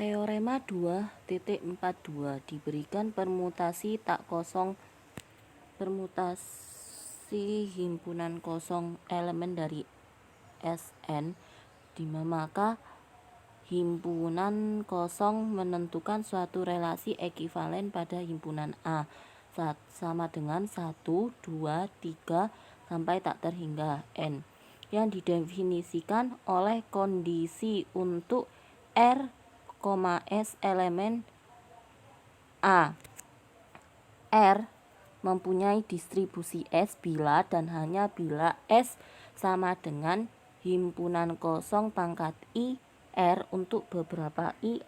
Teorema 2.42 diberikan permutasi tak kosong permutasi himpunan kosong elemen dari Sn, maka himpunan kosong menentukan suatu relasi ekivalen pada himpunan A sama dengan 1, 2, 3 sampai tak terhingga n yang didefinisikan oleh kondisi untuk R, S elemen A. R mempunyai distribusi S bila dan hanya bila S sama dengan himpunan kosong pangkat I R untuk beberapa I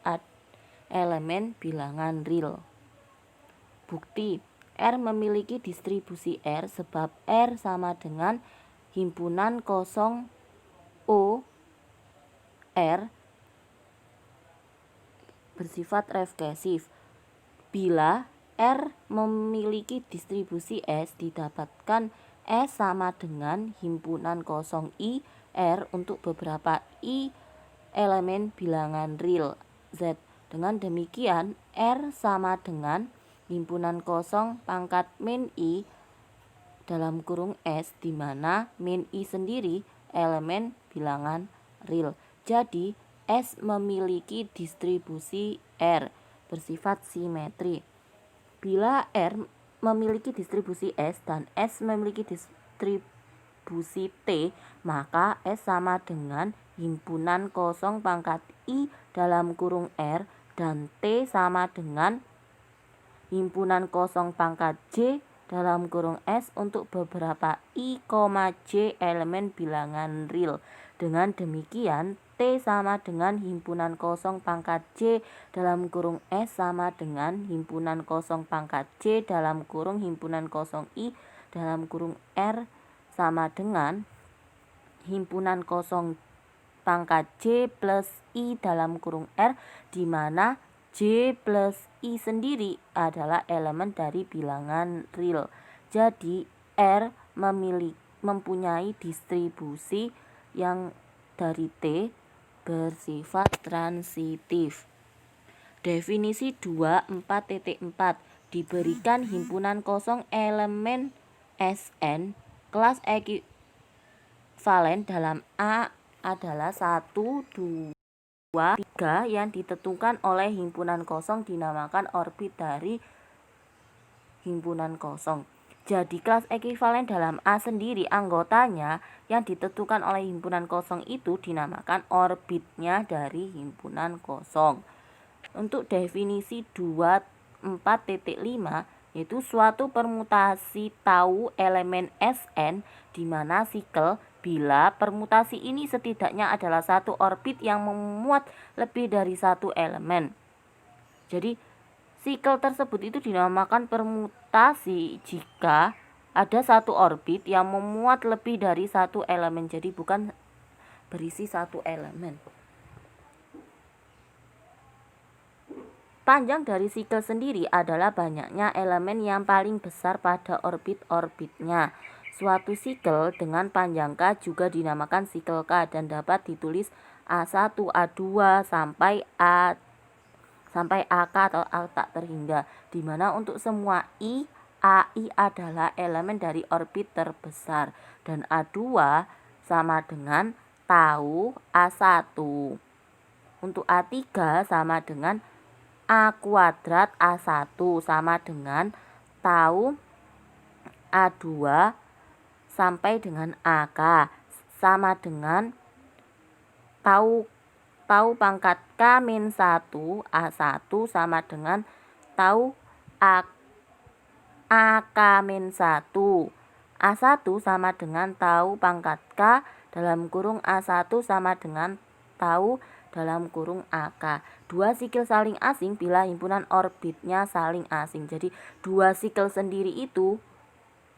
elemen bilangan real. Bukti, R memiliki distribusi R sebab R sama dengan himpunan kosong O R bersifat refleksif. Bila R memiliki distribusi S, didapatkan S sama dengan himpunan kosong I R untuk beberapa I elemen bilangan real Z. Dengan demikian R sama dengan himpunan kosong pangkat min I dalam kurung S, di mana min I sendiri elemen bilangan real. Jadi S memiliki distribusi R bersifat simetri. Bila R memiliki distribusi S dan S memiliki distribusi T, maka S sama dengan himpunan kosong pangkat I dalam kurung R dan T sama dengan himpunan kosong pangkat J dalam kurung S untuk beberapa I, J elemen bilangan real. Dengan demikian T sama dengan himpunan kosong pangkat J dalam kurung S sama dengan himpunan kosong pangkat J dalam kurung himpunan kosong I dalam kurung R sama dengan himpunan kosong pangkat J plus I dalam kurung R, di mana J plus I sendiri adalah elemen dari bilangan real. Jadi R mempunyai distribusi yang dari T bersifat transitif. Definisi 24.4 diberikan himpunan kosong elemen Sn kelas ekivalen dalam A adalah 1, 2, 3 yang ditentukan oleh himpunan kosong dinamakan orbit dari himpunan kosong. Jadi kelas ekivalen dalam A sendiri anggotanya yang ditentukan oleh himpunan kosong itu dinamakan orbitnya dari himpunan kosong. Untuk definisi 24.5 yaitu suatu permutasi tau elemen Sn di mana sikel bila permutasi ini setidaknya adalah satu orbit yang memuat lebih dari satu elemen. Jadi sikel tersebut itu dinamakan permutasi jika ada satu orbit yang memuat lebih dari satu elemen. Jadi bukan berisi satu elemen. Panjang dari sikel sendiri adalah banyaknya elemen yang paling besar pada orbit-orbitnya. Suatu sikel dengan panjang K juga dinamakan sikel K dan dapat ditulis A1, A2 sampai AK atau A tak terhingga, di mana untuk semua I, AI adalah elemen dari orbit terbesar dan A2 sama dengan tau A1. Untuk A3 sama dengan A kuadrat A1 sama dengan tau A2 sampai dengan AK sama dengan tau pangkat K min 1 A1 sama dengan tau AK min 1 A1 sama dengan tau pangkat K dalam kurung A1 sama dengan tau dalam kurung AK. Dua sikel saling asing bila himpunan orbitnya saling asing. Jadi dua sikel sendiri itu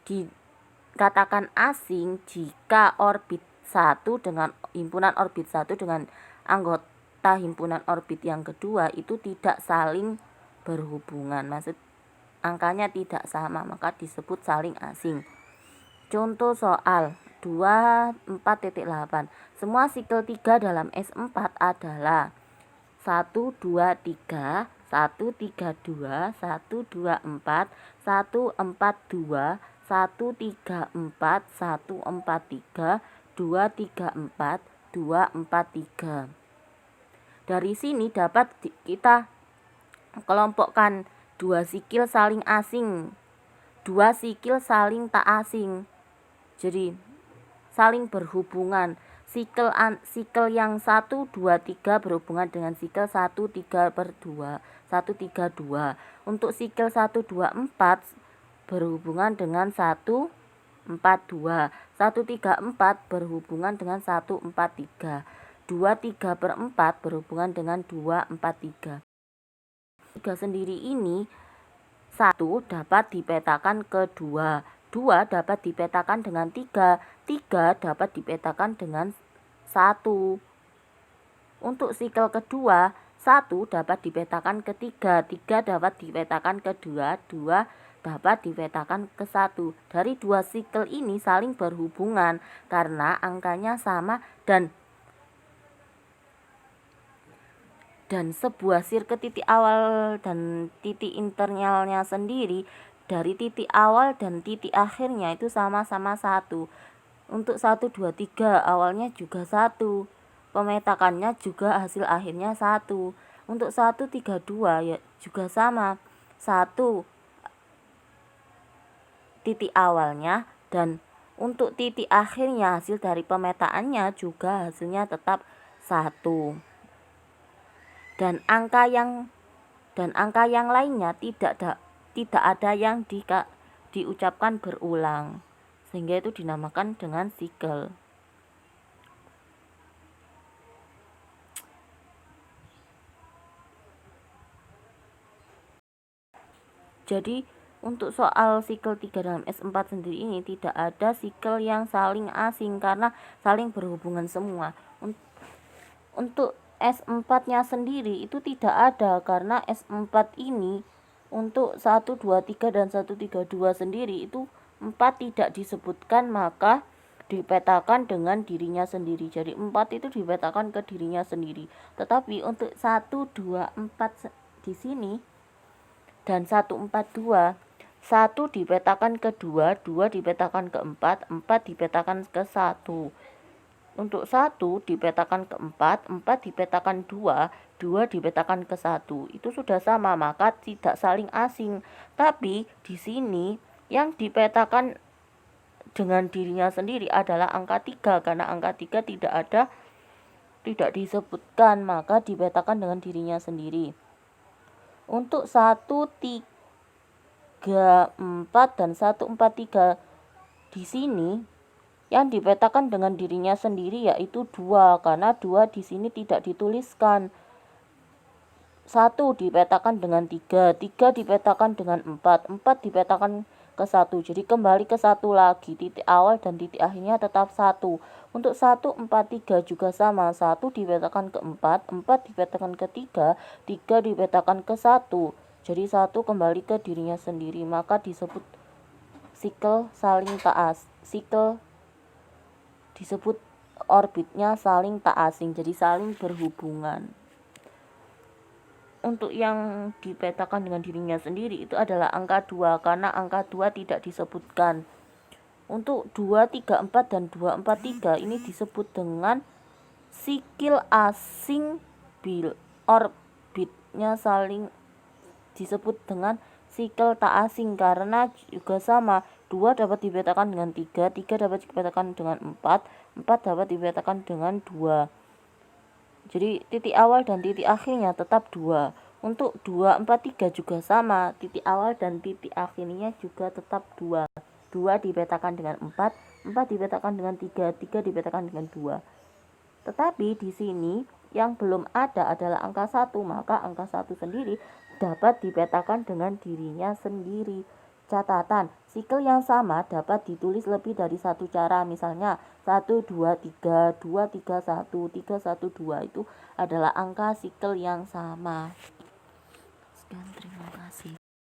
dikatakan asing jika orbit 1 dengan himpunan orbit 1 dengan anggota himpunan orbit yang kedua itu tidak saling berhubungan. Maksud angkanya tidak sama, maka disebut saling asing. Contoh soal 24.8. Semua sikel 3 dalam S4 adalah 1, 2, 3, 1, 3, 2, 1, 2, 4, 1, 4, 2, 1, 3, 4, 1, 4, 3, 2, 3, 4, 2, 4, 3. Dari sini dapat kita kelompokkan dua sikil saling asing, dua sikil saling tak asing. Jadi saling berhubungan. Sikel yang 1, 2, 3 berhubungan dengan sikel 1, 3 per 2, 1, 3, 2. Untuk sikel 1, 2, 4 berhubungan dengan 1, 4, 2. 1, 3, 4 berhubungan dengan 1, 4, 3. 2, 3 per 4 berhubungan dengan 2, 4, 3. 3 sendiri ini 1 dapat dipetakan ke 2, 2 dapat dipetakan dengan 3, 3 dapat dipetakan dengan 1. Untuk sikel kedua, 1 dapat dipetakan ke 3, 3 dapat dipetakan ke 2, 2 dapat dipetakan ke 1. Dari dua sikel ini saling berhubungan karena angkanya sama dan sebuah sirkuit titik awal dan titik internalnya sendiri dari titik awal dan titik akhirnya itu sama-sama 1. Untuk 1, 2, 3 awalnya juga 1, pemetakannya juga hasil akhirnya 1. Untuk 1, 3, 2 ya juga sama, 1 titik awalnya dan untuk titik akhirnya hasil dari pemetaannya juga hasilnya tetap 1. Dan angka yang lainnya tidak ada yang diucapkan berulang, sehingga itu dinamakan dengan sikel. Jadi untuk soal sikel 3 dalam S4 sendiri ini tidak ada sikel yang saling asing karena saling berhubungan semua. Untuk S4 nya sendiri itu tidak ada karena S4 ini untuk 1, 2, 3 dan 1, 3, 2 sendiri itu 4 tidak disebutkan, maka dipetakan dengan dirinya sendiri. Jadi 4 itu dipetakan ke dirinya sendiri. Tetapi untuk 1, 2, 4 di sini dan 1, 4, 2, 1 dipetakan ke 2, 2 dipetakan ke 4, 4 dipetakan ke 1. Untuk 1 dipetakan ke 4, 4 dipetakan 2, 2 dipetakan ke 1. Itu sudah sama, maka tidak saling asing. Tapi di sini yang dipetakan dengan dirinya sendiri adalah angka 3 karena angka 3 tidak disebutkan, maka dipetakan dengan dirinya sendiri. Untuk 1, 3, 4 dan 1, 4, 3 di sini yang dipetakan dengan dirinya sendiri yaitu 2 karena 2 di sini tidak dituliskan. 1 dipetakan dengan 3, 3 dipetakan dengan 4, 4 dipetakan ke 1. Jadi kembali ke 1 lagi, titik awal dan titik akhirnya tetap 1. Untuk 1, 4, 3 juga sama, 1 dipetakan ke 4, 4 dipetakan ke 3, 3 dipetakan ke 1. Jadi 1 kembali ke dirinya sendiri, maka disebut sikel saling tak sikel disebut orbitnya saling tak asing, jadi saling berhubungan. Untuk yang dipetakan dengan dirinya sendiri itu adalah angka 2 karena angka 2 tidak disebutkan. Untuk 2, 3, 4 dan 2, 4, 3 ini disebut dengan sikil asing orbitnya saling disebut dengan sikel tak asing karena juga sama, 2 dapat dipetakan dengan 3, 3 dapat dipetakan dengan 4, 4 dapat dipetakan dengan 2. Jadi titik awal dan titik akhirnya tetap 2. Untuk 2, 4, 3 juga sama, titik awal dan titik akhirnya juga tetap 2. 2 dipetakan dengan 4, 4 dipetakan dengan 3, 3 dipetakan dengan 2. Tetapi di sini yang belum ada adalah angka 1, maka angka 1 sendiri dapat dipetakan dengan dirinya sendiri. Catatan, sikel yang sama dapat ditulis lebih dari satu cara. Misalnya 1, 2, 3, 2, 3, 1, 3, 1, 2 itu adalah angka sikel yang sama. Sekian, terima kasih.